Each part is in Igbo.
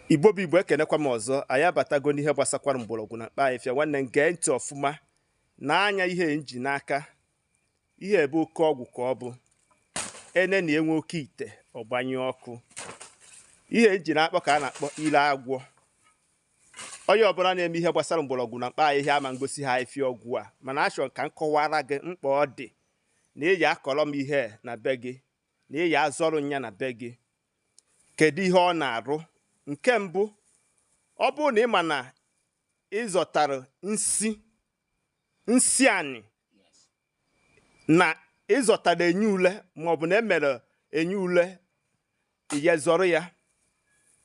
Igbo bụ Igbo ekenekwa m ọzọ. Anyị abatago n'ihe gbasakwara mgbọrọgwụ na mkpa ahịfịa. Nwanne m gee ntị ọfụma n'anya ihe nji n'aka. Ihe ebe oke ọgwụ ka ọ bụ. Ene na enwe oke ite ọgbanye ọkụ. Ihe nji na-akpọ ka a na-akpọ ile agwọ. Onye ọbụla na-eme ihe gbasara mgbọrọgwụ na mkpa ahịhịa ama ngosi ha ahịfịa ọgwụ a, mana achọrọ ka m kọwara gị mkpa ọ dị na eji akọrọ m ihe na be gị, na eji azọrụ nya na be gị. Kedu ihe ọ na-arụ? Nke mbụ, ọ bụrụ na ị ma na ịzọtara nsị anị na ịzọtara enye ule maọbụ na emere enye ule ihe zọrọ ya,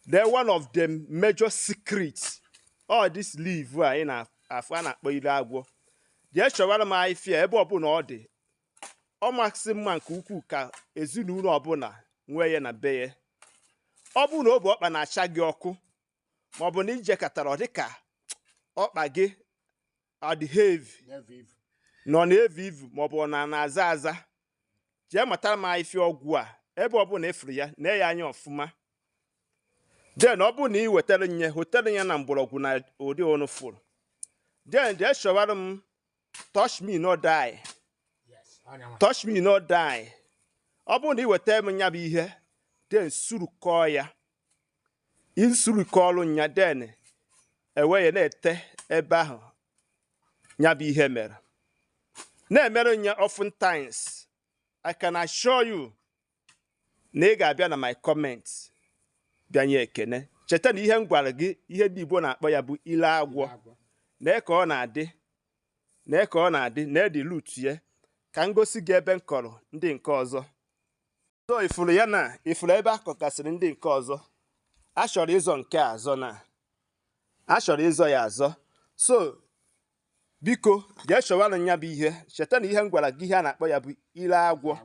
they're one of the major secrets all this leaf a na-afụ a na-akpọ ile agwọ. Jee chọwara m ahịfịa ebe ọbụla ọ dị. Ọ masị mma nke ukwuu ka ezinụlọ ọbụla nwee ya na be ya. Ọ bụrụ na obi ọkpa na-acha gị ọkụ maọbụ na ijekọtara ọ dịka ọkpa gị ọ dị heavy nọ na-evu ivu maọbụ ọ na-aza aza, jee matara m ahịfịa ọgwụ a ebe ọbụla ịfụrụ ya na ya anya ọfụma. Den ọ bụrụ na ị wetara nye hotere ya na mgbọrọgwụ na ụdị ọnụ fụrụ, den jee chọwara m touch me not die. Touch me not die. Ọ bụrụ na ị wetara m nya bụ ihe, den surukọọ ya. Isurukọọlụ nya den ewe ya na-ete ebe ahụ nya bụ ihe mere. Na-emere nya oftentimes. I can assure you na ị ga-abịa na my comment bịanye ekene. Cheta na ihe m gwara gị, ihe ndị Igbo na-akpọ ya bụ ile agwọ. Na ka ọ na-adị, na ka ọ na-adị, na edi root ya. Ka m gosi gị ebe m kọrọ ndị nke ọzọ. So ifuru ya na ifuru ebe a kọkasịrị ndị nke ọzọ. A chọrọ ịzọ nke azọ na. A chọrọ ịzọ ya azọ. So biko jee chọwara nya bụ ihe. Cheta na ihe m gwara gị ihe a na-akpọ ya bụ ile agwọ.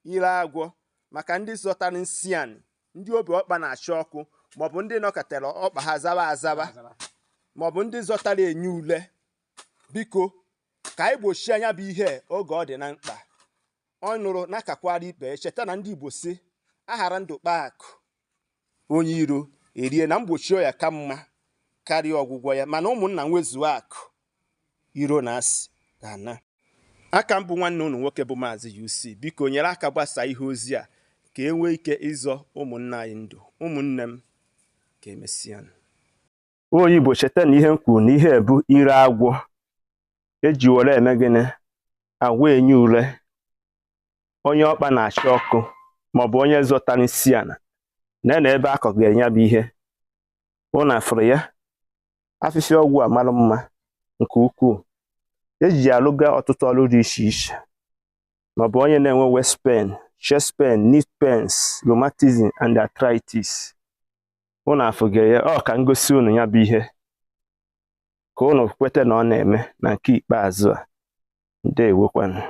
Ile agwọ maka ndị zọtara nsị anị, ndị obi ọkpa na-acha ọkụ, maọbụ ndị nọkọtara ọkpa ha zawa azawa, maọbụ ndị zọtara enye ule. Biko ka anyị gbochie anya bụ ihe oge ọ dị na mkpa. Ọ nụrụ n'akakwara ikpe. Cheta na ndị Igbo si aghara ndụ kpaa akụ onye iro erie, na mgbochi ya ka mma karịa ọgwụgwọ ya. Mana ụmụnna nwezuo akụ iro na-asị ga-ana. Aka m bụ nwanne unu nwoke bụ Maazị UC. Biko nyere aka gbasaa ihe ozi a ka e nwee ike ịzọ ụmụnna anyị ndụ. Ụmụnne m, ka emesịa. Onye Igbo cheta na ihe m kwuru na ihe bụ ire agwọ eji were eme gịnị? Agwa enye ule. Onye ọkpa na-acha ọkụ maọbụ onye zọtara nsị ana na ebe akọ ga-enye bụ ihe. Ụnụ afụrụ ya. Afịfịa ọgwụ a mara mma nke ukwuu. Eji alụga ọtụtụ ọrụ dị iche iche. Maọbụ onye na-enwe waist pain, chest pain, knee pains, rheumatism and arthritis. Ụnụ afụga ya. Ọ ka ngosi unu ya bụ ihe ka ụnụ kwete na ọ na-eme na nke ikpeazụ a. Ndewokwanụ.